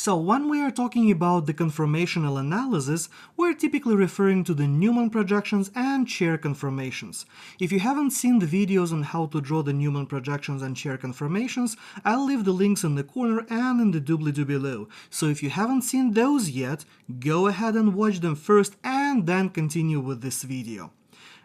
So when we are talking about the conformational analysis, we're typically referring to the Newman projections and chair conformations. If you haven't seen the videos on how to draw the Newman projections and chair conformations, I'll leave the links in the corner and in the doobly-doo below. So if you haven't seen those yet, go ahead and watch them first and then continue with this video.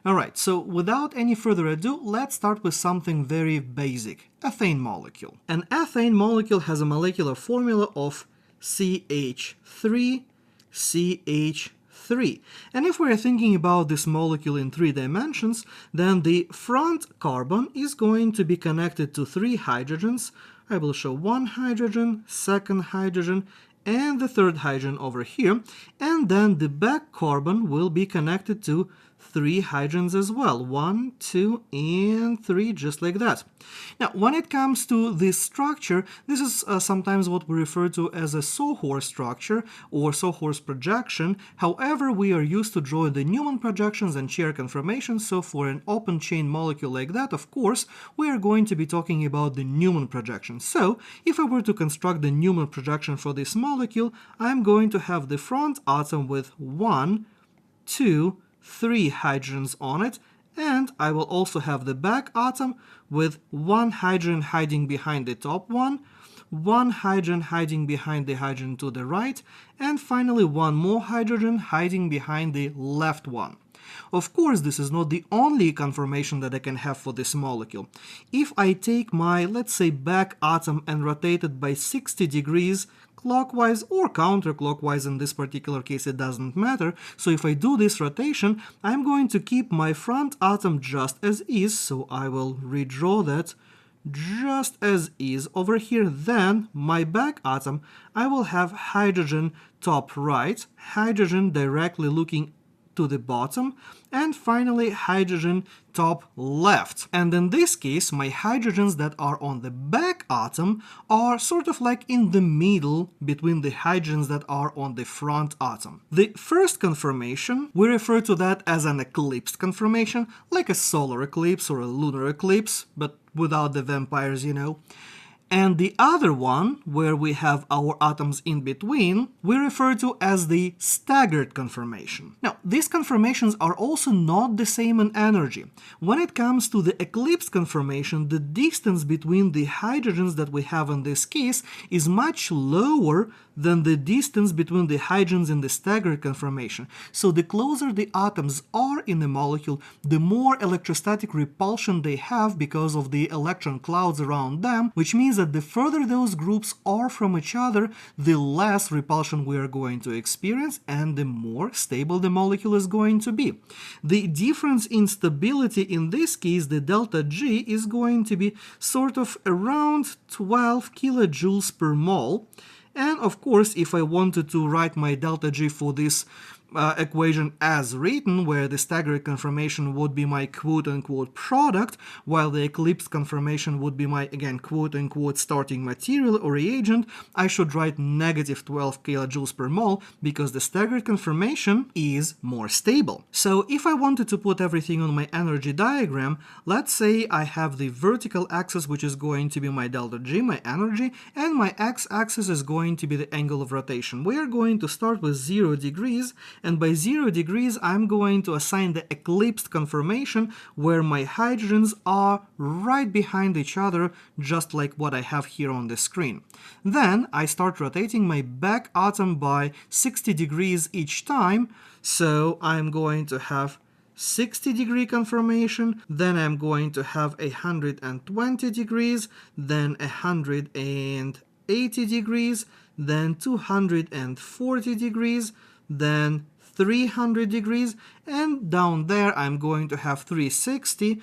Alright, so without any further ado, let's start with something very basic, ethane molecule. An ethane molecule has a molecular formula of CH3CH3. And if we're thinking about this molecule in 3 dimensions, then the front carbon is going to be connected to 3 hydrogens. I will show 1 hydrogen, second hydrogen, and the third hydrogen over here. And then the back carbon will be connected to 3 hydrogens as well. 1, 2, and 3, just like that. Now, when it comes to this structure, this is sometimes what we refer to as a sawhorse structure or sawhorse projection. However, we are used to draw the Newman projections and chair conformations, so for an open chain molecule like that, of course, we are going to be talking about the Newman projection. So, if I were to construct the Newman projection for this molecule, I'm going to have the front atom with 1, 2, 3 hydrogens on it, and I will also have the back atom with 1 hydrogen hiding behind the top one, 1 hydrogen hiding behind the hydrogen to the right, and finally 1 more hydrogen hiding behind the left one. Of course, this is not the only conformation that I can have for this molecule. If I take my, let's say, back atom and rotate it by 60 degrees, clockwise or counterclockwise, in this particular case it doesn't matter. So if I do this rotation, I'm going to keep my front atom just as is, so I will redraw that just as is over here. Then my back atom, I will have hydrogen top right, hydrogen directly looking to the bottom, and finally hydrogen top left. And in this case, my hydrogens that are on the back atom are sort of like in the middle between the hydrogens that are on the front atom. The first conformation, we refer to that as an eclipsed conformation, like a solar eclipse or a lunar eclipse, but without the vampires, you know. And the other one, where we have our atoms in between, we refer to as the staggered conformation. Now, these conformations are also not the same in energy. When it comes to the eclipsed conformation, the distance between the hydrogens that we have in this case is much lower than the distance between the hydrogens in the staggered conformation. So the closer the atoms are in the molecule, the more electrostatic repulsion they have because of the electron clouds around them, which means that the further those groups are from each other, the less repulsion we are going to experience and the more stable the molecule is going to be. The difference in stability in this case, the delta G, is going to be sort of around 12 kilojoules per mole. And of course, if I wanted to write my delta G for this equation as written, where the staggered conformation would be my quote-unquote product, while the eclipsed conformation would be my, again, quote-unquote starting material or reagent, I should write negative 12 kilojoules per mole, because the staggered conformation is more stable. So if I wanted to put everything on my energy diagram, let's say I have the vertical axis, which is going to be my delta G, my energy, and my x-axis is going to be the angle of rotation. We are going to start with 0 degrees, and by 0 degrees I'm going to assign the eclipsed conformation, where my hydrogens are right behind each other, just like what I have here on the screen. Then I start rotating my back atom by 60 degrees each time, so I'm going to have 60-degree conformation, then I'm going to have 120 degrees, then 180 degrees, then 240 degrees, then 300 degrees, and down there I'm going to have 360,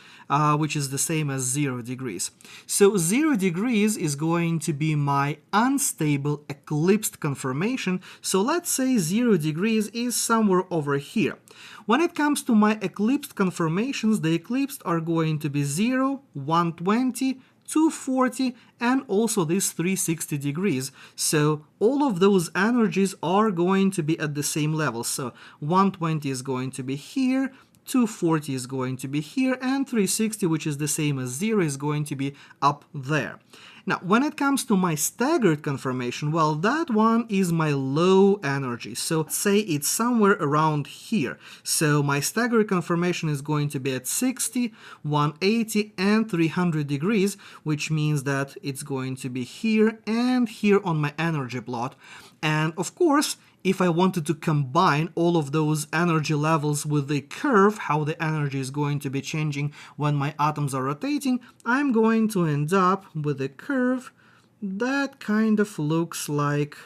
which is the same as 0 degrees. So 0 degrees is going to be my unstable eclipsed conformation, so let's say 0 degrees is somewhere over here. When it comes to my eclipsed conformations, the eclipsed are going to be 0, 120, 240, and also this 360 degrees. So all of those energies are going to be at the same level. So 120 is going to be here, 240 is going to be here, and 360, which is the same as 0, is going to be up there. Now, when it comes to my staggered conformation, well, that one is my low energy. So say it's somewhere around here. So my staggered conformation is going to be at 60, 180, and 300 degrees, which means that it's going to be here and here on my energy plot. And of course, if I wanted to combine all of those energy levels with the curve, how the energy is going to be changing when my atoms are rotating, I'm going to end up with a curve that kind of looks like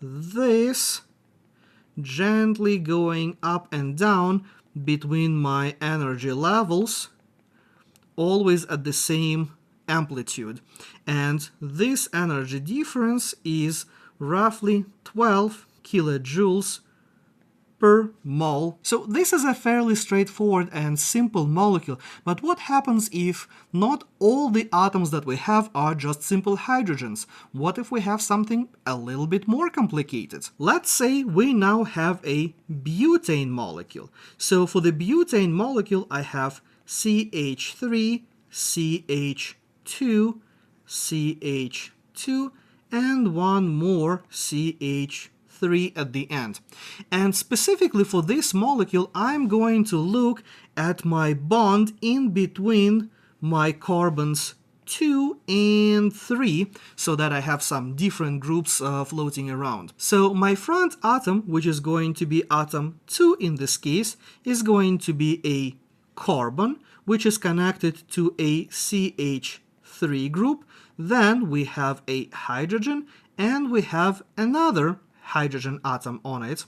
this, gently going up and down between my energy levels, always at the same amplitude. And this energy difference is roughly 12 kilojoules per mole. So this is a fairly straightforward and simple molecule, but what happens if not all the atoms that we have are just simple hydrogens? What if we have something a little bit more complicated? Let's say we now have a butane molecule. So for the butane molecule, I have CH3, CH2, CH2, and one more CH3 at the end. And specifically for this molecule, I'm going to look at my bond in between my carbons 2 and 3, so that I have some different groups floating around. So my front atom, which is going to be atom 2 in this case, is going to be a carbon, which is connected to a CH3 group. Then we have a hydrogen, and we have another hydrogen atom on it.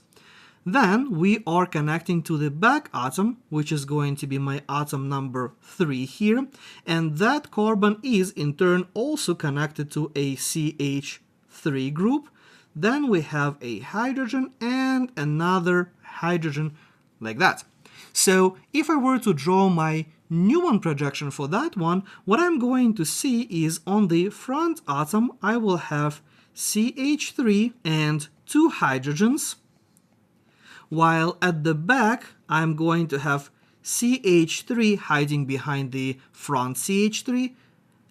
Then we are connecting to the back atom, which is going to be my atom number 3 here, and that carbon is in turn also connected to a CH3 group. Then we have a hydrogen and another hydrogen, like that. So if I were to draw my Newman projection for that one, what I'm going to see is on the front atom I will have CH3 and 2 hydrogens, while at the back I'm going to have CH3 hiding behind the front CH3,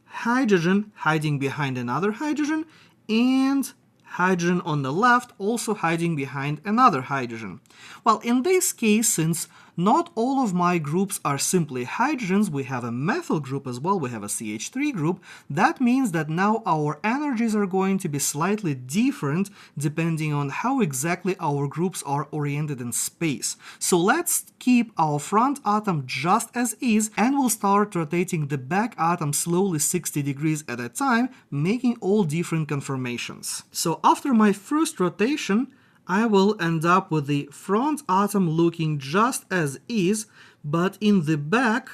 hydrogen hiding behind another hydrogen, and hydrogen on the left also hiding behind another hydrogen. Well, in this case, since not all of my groups are simply hydrogens, we have a methyl group as well, we have a CH3 group. That means that now our energies are going to be slightly different depending on how exactly our groups are oriented in space. So let's keep our front atom just as is, and we'll start rotating the back atom slowly 60 degrees at a time, making all different conformations. So after my first rotation, I will end up with the front atom looking just as is, but in the back,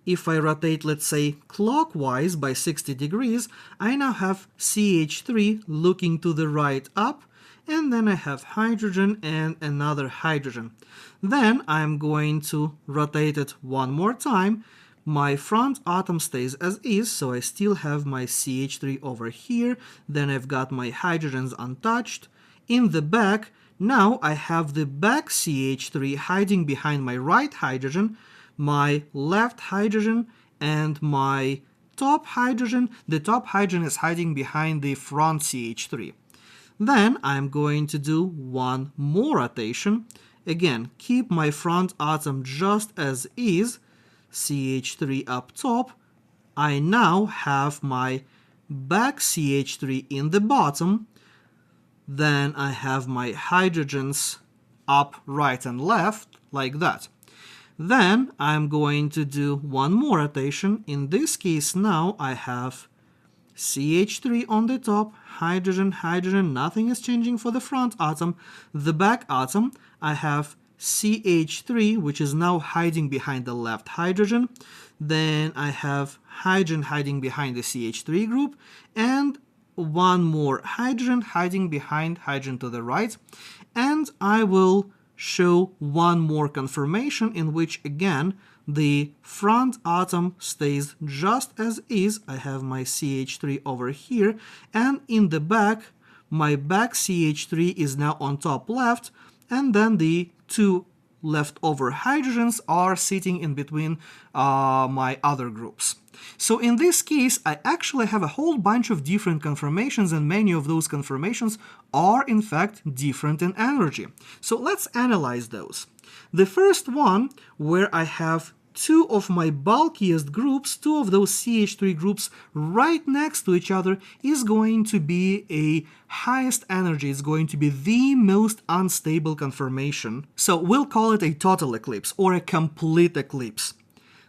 if I rotate, let's say, clockwise by 60 degrees, I now have CH3 looking to the right up, and then I have hydrogen and another hydrogen. Then I'm going to rotate it one more time. My front atom stays as is, so I still have my CH3 over here, then I've got my hydrogens untouched. In the back, now I have the back CH3 hiding behind my right hydrogen, my left hydrogen, and my top hydrogen. The top hydrogen is hiding behind the front CH3. Then I'm going to do one more rotation. Again, keep my front atom just as is, CH3 up top. I now have my back CH3 in the bottom. Then I have my hydrogens up, right, and left, like that. Then I'm going to do one more rotation. In this case now I have CH3 on the top, hydrogen, hydrogen, nothing is changing for the front atom. The back atom, I have CH3, which is now hiding behind the left hydrogen. Then I have hydrogen hiding behind the CH3 group, and one more hydrogen hiding behind hydrogen to the right. And I will show one more conformation in which, again, the front atom stays just as is. I have my CH3 over here, and in the back, my back CH3 is now on top left, and then the two leftover hydrogens are sitting in between my other groups. So in this case, I actually have a whole bunch of different conformations, and many of those conformations are in fact different in energy. So let's analyze those. The first one, where I have two of my bulkiest groups, two of those CH3 groups right next to each other, is going to be a highest energy. It's going to be the most unstable conformation. So we'll call it a total eclipse or a complete eclipse.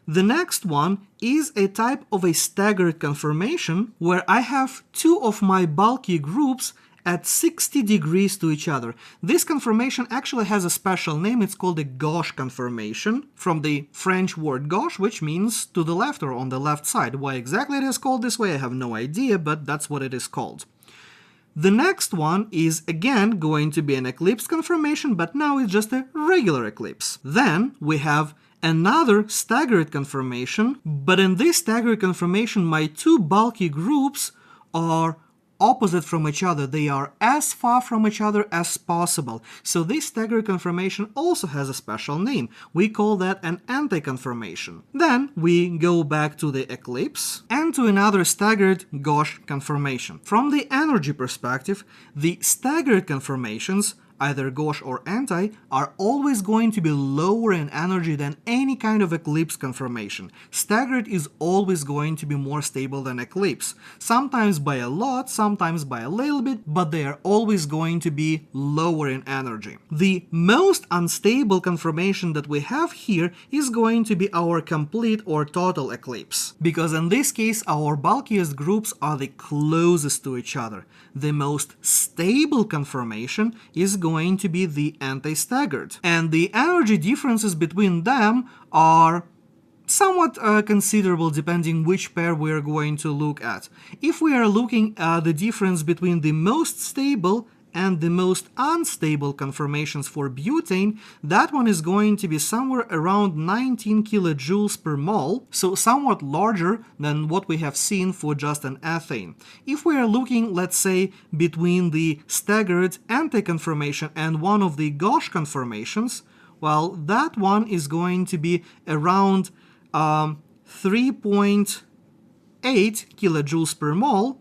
The next one is a type of a staggered conformation where I have two of my bulky groups at 60 degrees to each other. This conformation actually has a special name. It's called a gauche conformation, from the French word gauche, which means to the left or on the left side. Why exactly it is called this way, I have no idea, but that's what it is called. The next one is again going to be an eclipse conformation, but now it's just a regular eclipse. Then we have another staggered conformation, but in this staggered conformation my two bulky groups are opposite from each other. They are as far from each other as possible. So this staggered conformation also has a special name. We call that an anti-conformation. Then we go back to the eclipse and to another staggered gauche conformation. From the energy perspective, the staggered conformations, either gauche or anti, are always going to be lower in energy than any kind of eclipse conformation. Staggered is always going to be more stable than eclipse. Sometimes by a lot, sometimes by a little bit, but they are always going to be lower in energy. The most unstable conformation that we have here is going to be our complete or total eclipse, because in this case our bulkiest groups are the closest to each other. The most stable conformation is going to be the anti-staggered, and the energy differences between them are somewhat considerable depending which pair we are going to look at. If we are looking at the difference between the most stable and the most unstable conformations for butane, that one is going to be somewhere around 19 kilojoules per mole, so somewhat larger than what we have seen for just an ethane. If we are looking, let's say, between the staggered anti-conformation and one of the gauche conformations, well, that one is going to be around 3.8 kilojoules per mole.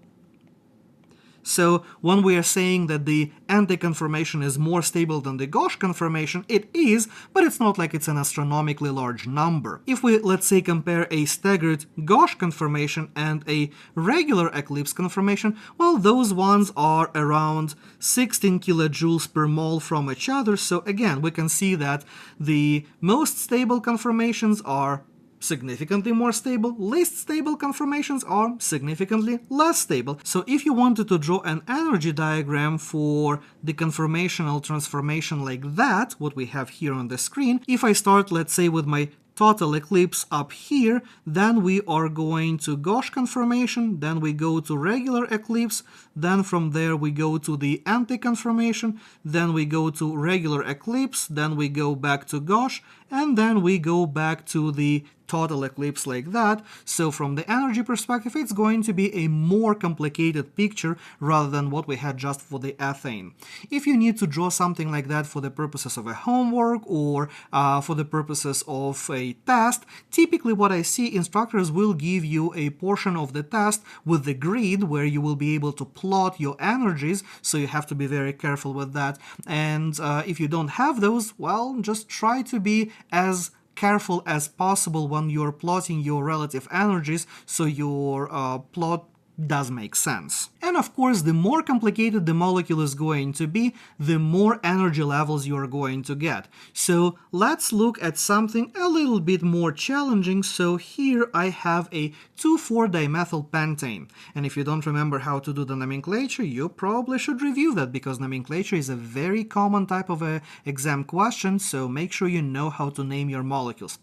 So when we are saying that the anti-conformation is more stable than the gauche conformation, it is, but it's not like it's an astronomically large number. If we, let's say, compare a staggered gauche conformation and a regular eclipse conformation, well, those ones are around 16 kilojoules per mole from each other. So again, we can see that the most stable conformations are significantly more stable, least stable conformations are significantly less stable. So if you wanted to draw an energy diagram for the conformational transformation like that, what we have here on the screen, if I start, let's say, with my total eclipse up here, then we are going to gauche conformation, then we go to regular eclipse, then from there we go to the anti-conformation, then we go to regular eclipse, then we go back to gauche, and then we go back to the total eclipse like that. So from the energy perspective, it's going to be a more complicated picture rather than what we had just for the ethane. If you need to draw something like that for the purposes of a homework or for the purposes of a test, typically what I see, instructors will give you a portion of the test with the grid where you will be able to plot your energies, so you have to be very careful with that. And if you don't have those, well, just try to be as careful as possible when you're plotting your relative energies so your plot does make sense. And of course, the more complicated the molecule is going to be, the more energy levels you are going to get. So let's look at something a little bit more challenging. So here I have a 2,4-dimethyl pentane. And if you don't remember how to do the nomenclature, you probably should review that, because nomenclature is a very common type of exam question, so make sure you know how to name your molecules.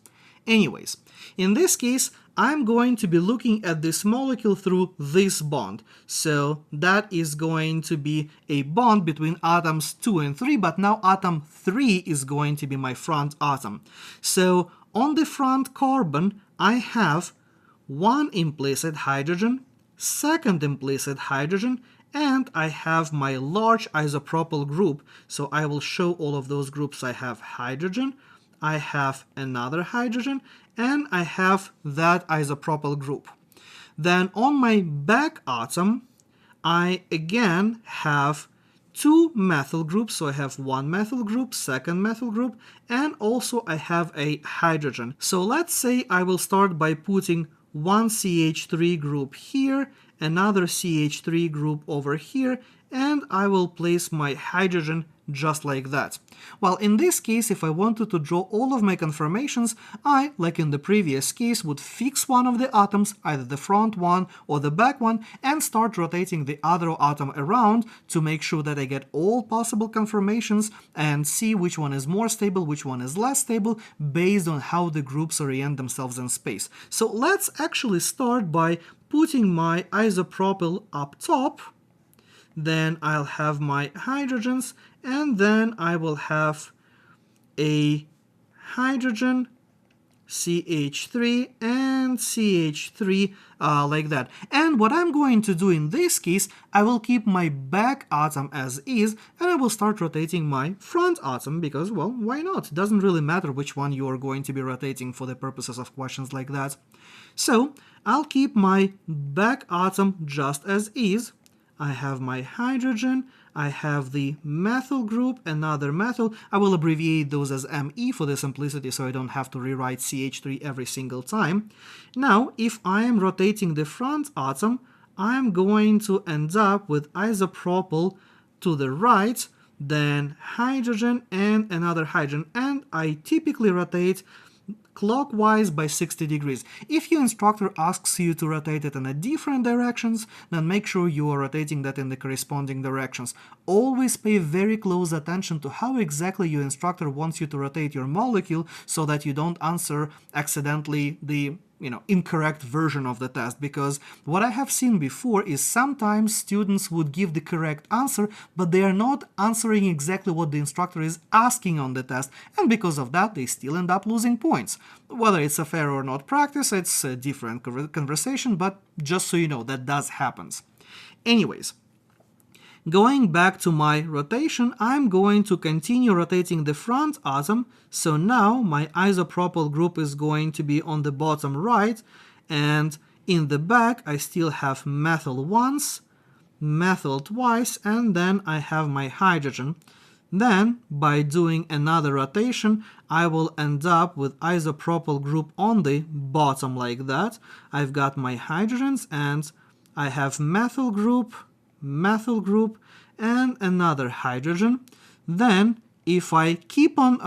Anyways, in this case, I'm going to be looking at this molecule through this bond. So that is going to be a bond between atoms 2 and 3, but now atom 3 is going to be my front atom. So on the front carbon, I have one implicit hydrogen, second implicit hydrogen, and I have my large isopropyl group. So I will show all of those groups. I have hydrogen, I have another hydrogen, and I have that isopropyl group. Then on my back atom, I again have two methyl groups, so I have one methyl group, second methyl group, and also I have a hydrogen. So let's say I will start by putting one CH3 group here, another CH3 group over here, and I will place my hydrogen just like that. Well, in this case, if I wanted to draw all of my conformations, I, like in the previous case, would fix one of the atoms, either the front one or the back one, and start rotating the other atom around to make sure that I get all possible conformations and see which one is more stable, which one is less stable, based on how the groups orient themselves in space. So let's actually start by putting my isopropyl up top. Then I'll have my hydrogens, and then I will have a hydrogen, CH3, and CH3 like that. And what I'm going to do in this case, I will keep my back atom as is, and I will start rotating my front atom because, well, why not? It doesn't really matter which one you are going to be rotating for the purposes of questions like that. So I'll keep my back atom just as is. I have my hydrogen, I have the methyl group, another methyl. I will abbreviate those as Me for the simplicity so I don't have to rewrite CH3 every single time. Now, if I am rotating the front atom, I'm going to end up with isopropyl to the right, then hydrogen and another hydrogen. And I typically rotate clockwise by 60 degrees. If your instructor asks you to rotate it in a different directions, then make sure you are rotating that in the corresponding directions. Always pay very close attention to how exactly your instructor wants you to rotate your molecule so that you don't answer accidentally the incorrect version of the test, because what I have seen before is sometimes students would give the correct answer, but they are not answering exactly what the instructor is asking on the test, and because of that they still end up losing points. Whether it's a fair or not practice, it's a different conversation, but just so you know, that does happen. Anyways, going back to my rotation, I'm going to continue rotating the front atom. So now my isopropyl group is going to be on the bottom right, and in the back I still have methyl once, methyl twice, and then I have my hydrogen. Then, by doing another rotation, I will end up with isopropyl group on the bottom like that. I've got my hydrogens, and I have methyl group, and another hydrogen. Then, if I keep on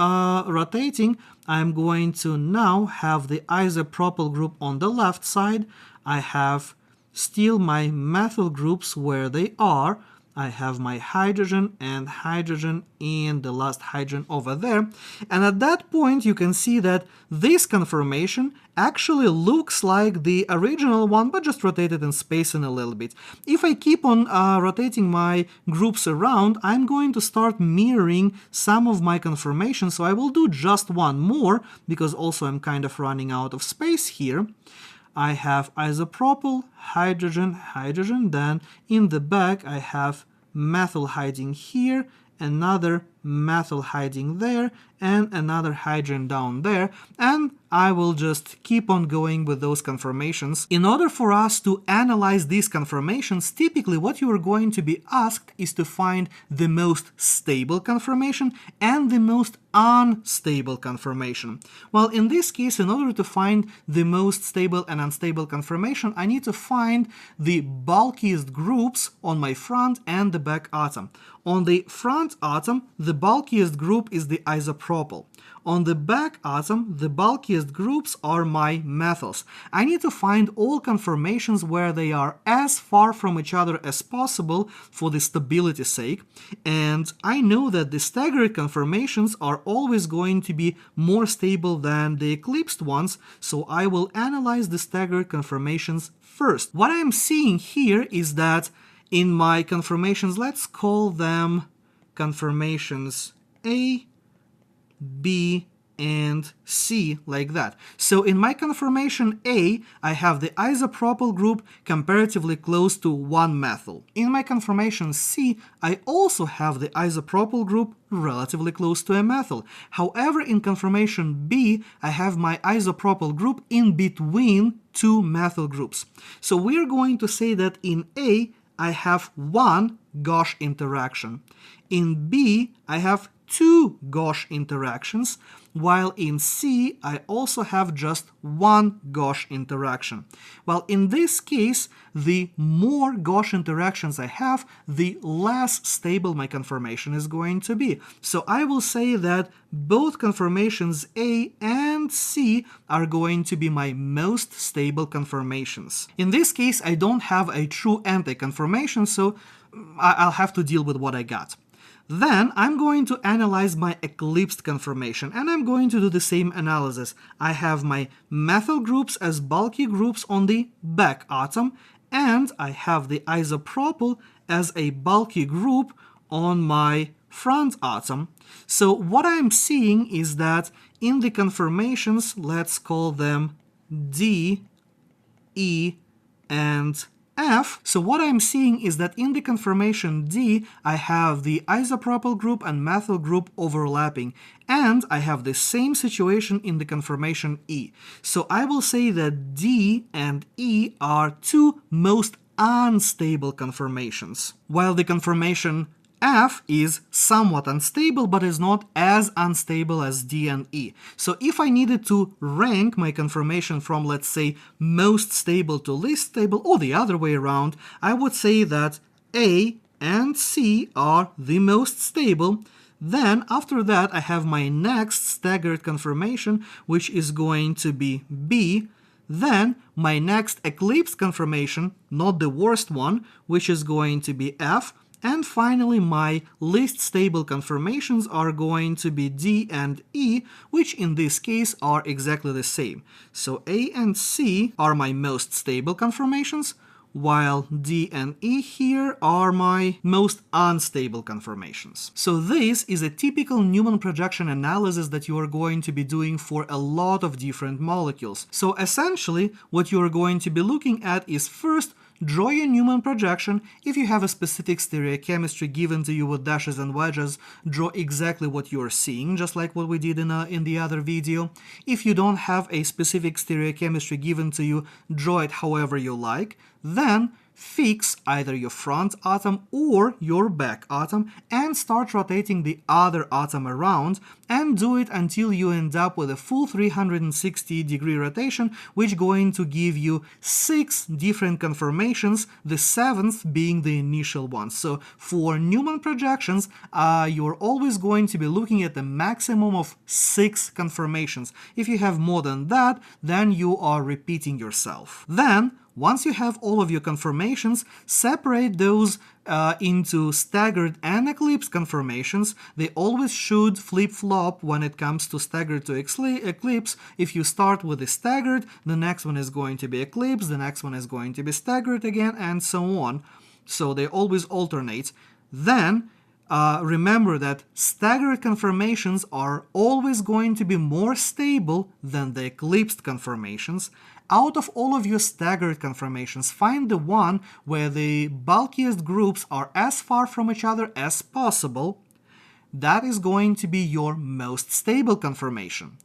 rotating, I'm going to now have the isopropyl group on the left side. I have still my methyl groups where they are. I have my hydrogen and the last hydrogen over there. And at that point, you can see that this conformation actually looks like the original one, but just rotated in space in a little bit. If I keep on rotating my groups around, I'm going to start mirroring some of my conformations. So I will do just one more, because also I'm kind of running out of space here. I have isopropyl, hydrogen, then in the back I have methyl hiding here, another methyl hiding there, and another hydrogen down there, and I will just keep on going with those conformations. In order for us to analyze these conformations, typically what you are going to be asked is to find the most stable conformation and the most unstable conformation. Well, in this case, in order to find the most stable and unstable conformation, I need to find the bulkiest groups on my front and the back atom. On the front atom, the bulkiest group is the isopropyl. On the back atom, the bulkiest groups are my methyls. I need to find all conformations where they are as far from each other as possible for the stability's sake. And I know that the staggered conformations are always going to be more stable than the eclipsed ones, so I will analyze the staggered conformations first. What I'm seeing here is that in my conformations, let's call them conformations A, B, and C, like that. So in my conformation A, I have the isopropyl group comparatively close to 1-methyl. In my conformation C, I also have the isopropyl group relatively close to a methyl. However, in conformation B, I have my isopropyl group in between 2 methyl groups. So we're going to say that in A, I have 1 gauche interaction. In B, I have 2 gauche interactions, while in C, I also have just 1 gauche interaction. Well, in this case, the more gauche interactions I have, the less stable my conformation is going to be. So I will say that both conformations A and C are going to be my most stable conformations. In this case, I don't have a true anti-conformation, so I'll have to deal with what I got. Then I'm going to analyze my eclipsed conformation, and I'm going to do the same analysis. I have my methyl groups as bulky groups on the back atom, and I have the isopropyl as a bulky group on my front atom. So what I'm seeing is that in the conformations, let's call them D, E, and F. So what I'm seeing is that in the conformation D, I have the isopropyl group and methyl group overlapping, and I have the same situation in the conformation E. So I will say that D and E are 2 most unstable conformations, while the conformation F is somewhat unstable, but is not as unstable as D and E. So if I needed to rank my conformation from, let's say, most stable to least stable, or the other way around, I would say that A and C are the most stable. Then, after that, I have my next staggered conformation, which is going to be B. Then, my next eclipsed conformation, not the worst one, which is going to be F. And finally, my least stable conformations are going to be D and E, which in this case are exactly the same. So A and C are my most stable conformations, while D and E here are my most unstable conformations. So this is a typical Newman projection analysis that you are going to be doing for a lot of different molecules. So essentially, what you are going to be looking at is first, draw your Newman projection. If you have a specific stereochemistry given to you with dashes and wedges, draw exactly what you are seeing, just like what we did in the other video. If you don't have a specific stereochemistry given to you, draw it however you like. Then fix either your front atom or your back atom and start rotating the other atom around, and do it until you end up with a full 360-degree rotation, which is going to give you 6 different conformations, the 7th being the initial one. So for Newman projections, you're always going to be looking at a maximum of 6 conformations. If you have more than that, then you are repeating yourself. Then, once you have all of your conformations, separate those into staggered and eclipsed conformations. They always should flip-flop when it comes to staggered to eclipse. If you start with the staggered, the next one is going to be eclipsed, the next one is going to be staggered again, and so on. So they always alternate. Then remember that staggered conformations are always going to be more stable than the eclipsed conformations. Out of all of your staggered conformations, find the one where the bulkiest groups are as far from each other as possible. That is going to be your most stable conformation.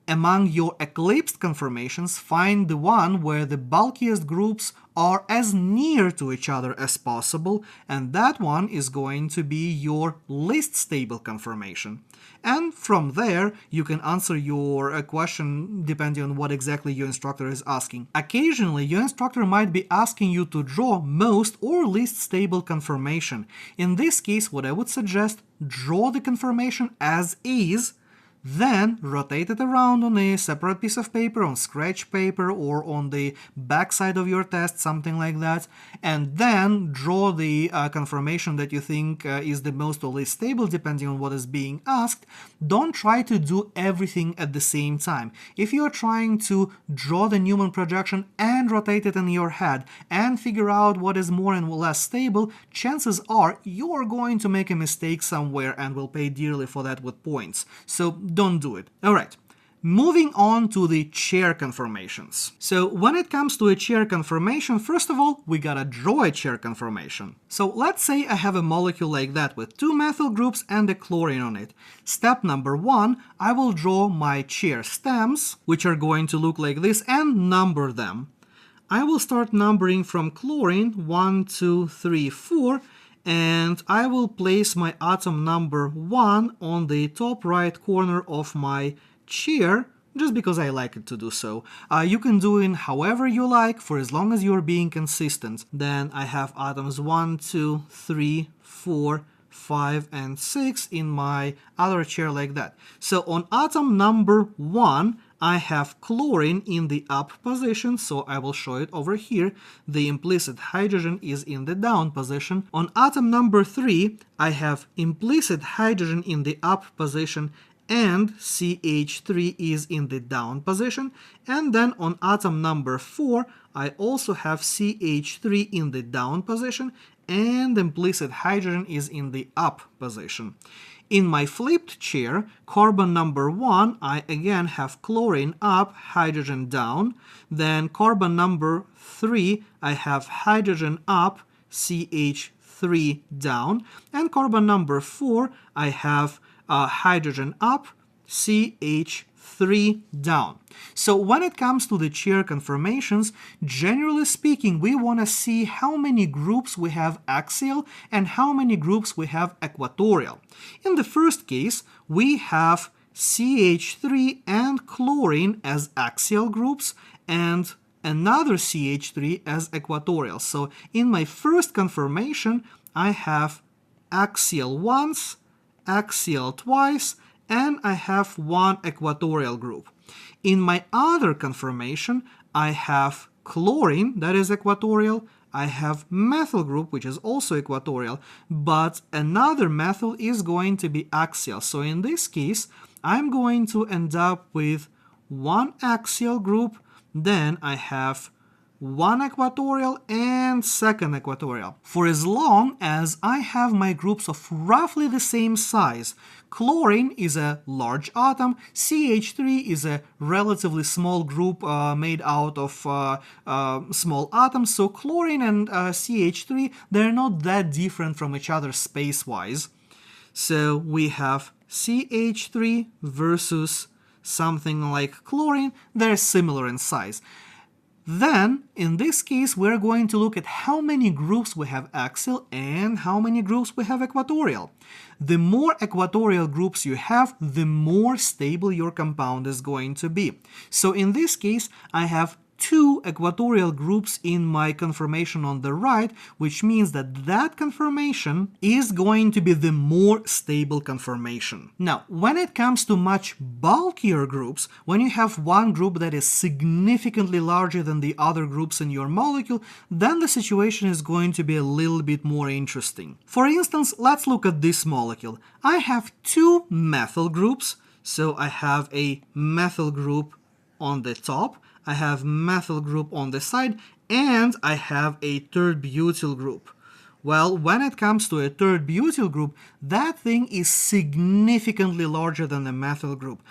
Among your eclipsed conformations, find the one where the bulkiest groups are as near to each other as possible, and that one is going to be your least stable conformation. And from there, you can answer your question depending on what exactly your instructor is asking. Occasionally, your instructor might be asking you to draw most or least stable conformation. In this case, what I would suggest, draw the conformation as is, then rotate it around on a separate piece of paper, on scratch paper, or on the backside of your test, something like that, and then draw the conformation that you think is the most or least stable, depending on what is being asked. Don't try to do everything at the same time. If you are trying to draw the Newman projection and rotate it in your head and figure out what is more and less stable, chances are you are going to make a mistake somewhere and will pay dearly for that with points. So don't do it. All right. Moving on to the chair conformations. So when it comes to a chair conformation, first of all, we gotta draw a chair conformation. So let's say I have a molecule like that with 2 methyl groups and a chlorine on it. Step number 1, I will draw my chair stems, which are going to look like this, and number them. I will start numbering from chlorine 1, 2, 3, 4, and I will place my atom number 1 on the top right corner of my chair, just because I like it to do so. You can do it however you like, for as long as you're being consistent. Then I have atoms 1, 2, 3, 4, 5, and 6 in my other chair like that. So on atom number 1, I have chlorine in the up position, so I will show it over here. The implicit hydrogen is in the down position. On atom number 3, I have implicit hydrogen in the up position and CH3 is in the down position. And then on atom number 4, I also have CH3 in the down position and implicit hydrogen is in the up position. In my flipped chair, carbon number 1, I again have chlorine up, hydrogen down. Then carbon number 3, I have hydrogen up, CH3 down. And carbon number 4, I have hydrogen up, CH3 down. So when it comes to the chair conformations, generally speaking, we want to see how many groups we have axial and how many groups we have equatorial. In the first case, we have CH3 and chlorine as axial groups and another CH3 as equatorial. So in my first conformation, I have axial once, axial twice, and I have one equatorial group. In my other conformation, I have chlorine, that is equatorial, I have methyl group, which is also equatorial, but another methyl is going to be axial. So in this case, I'm going to end up with one axial group, then I have one equatorial and second equatorial. For as long as I have my groups of roughly the same size, chlorine is a large atom, CH3 is a relatively small group made out of small atoms, so chlorine and CH3, they're not that different from each other space-wise. So we have CH3 versus something like chlorine, they're similar in size. Then, in this case, we're going to look at how many groups we have axial and how many groups we have equatorial. The more equatorial groups you have, the more stable your compound is going to be. So in this case, I have 2 equatorial groups in my conformation on the right, which means that that conformation is going to be the more stable conformation. Now, when it comes to much bulkier groups, when you have one group that is significantly larger than the other groups in your molecule, then the situation is going to be a little bit more interesting. For instance, let's look at this molecule. I have 2 methyl groups, so I have a methyl group on the top, I have methyl group on the side, and I have a tert-butyl group. Well, when it comes to a tert-butyl group, that thing is significantly larger than the methyl group.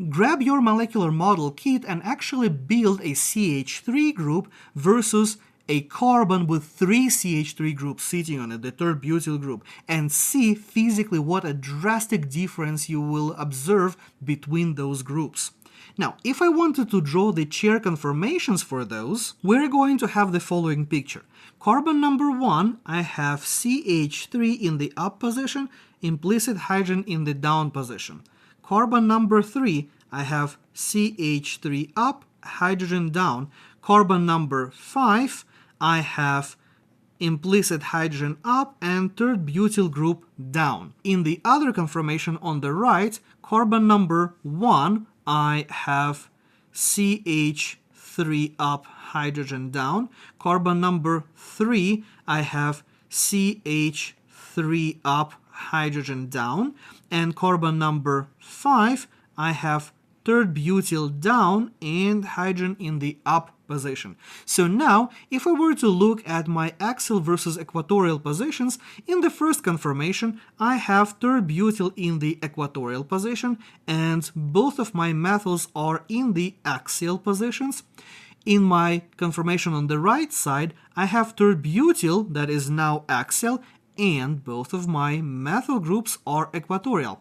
Grab your molecular model kit and actually build a CH3 group versus a carbon with 3 CH3 groups sitting on it, the tert-butyl group, and see physically what a drastic difference you will observe between those groups. Now, if I wanted to draw the chair conformations for those, we're going to have the following picture. Carbon number 1, I have CH3 in the up position, implicit hydrogen in the down position. Carbon number 3, I have CH3 up, hydrogen down. Carbon number 5, I have implicit hydrogen up and tert-butyl group down. In the other conformation on the right, carbon number 1, I have CH3 up, hydrogen down. Carbon number 3, I have CH3 up, hydrogen down. And carbon number 5, I have tert-butyl down and hydrogen in the up position. So now, if I were to look at my axial versus equatorial positions, in the first conformation, I have tert-butyl in the equatorial position, and both of my methyls are in the axial positions. In my conformation on the right side, I have tert-butyl that is now axial, and both of my methyl groups are equatorial.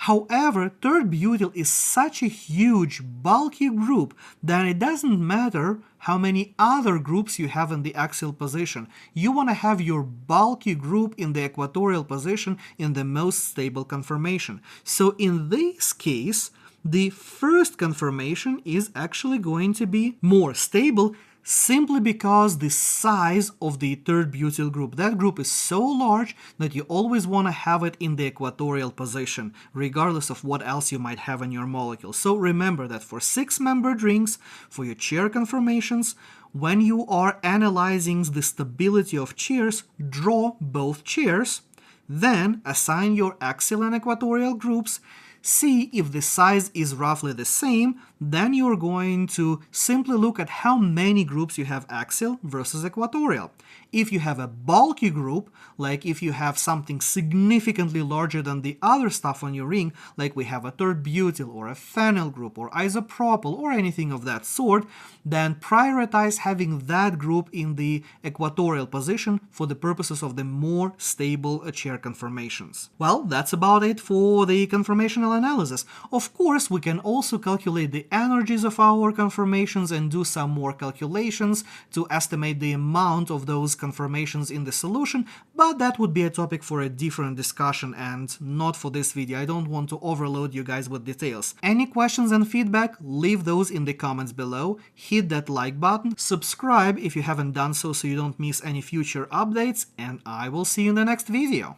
However, tert-butyl is such a huge, bulky group that it doesn't matter how many other groups you have in the axial position. You want to have your bulky group in the equatorial position in the most stable conformation. So in this case, the first conformation is actually going to be more stable simply because the size of the tert-butyl group. That group is so large that you always want to have it in the equatorial position, regardless of what else you might have in your molecule. So remember that for 6-membered rings, for your chair conformations, when you are analyzing the stability of chairs, draw both chairs, then assign your axial and equatorial groups, see if the size is roughly the same, then you're going to simply look at how many groups you have axial versus equatorial. If you have a bulky group, like if you have something significantly larger than the other stuff on your ring, like we have a tert-butyl or a phenyl group or isopropyl or anything of that sort, then prioritize having that group in the equatorial position for the purposes of the more stable chair conformations. Well, that's about it for the conformational analysis. Of course, we can also calculate the energies of our conformations and do some more calculations to estimate the amount of those conformations in the solution, but that would be a topic for a different discussion and not for this video. I don't want to overload you guys with details. Any questions and feedback, leave those in the comments below. Hit that like button, subscribe if you haven't done so you don't miss any future updates, and I will see you in the next video.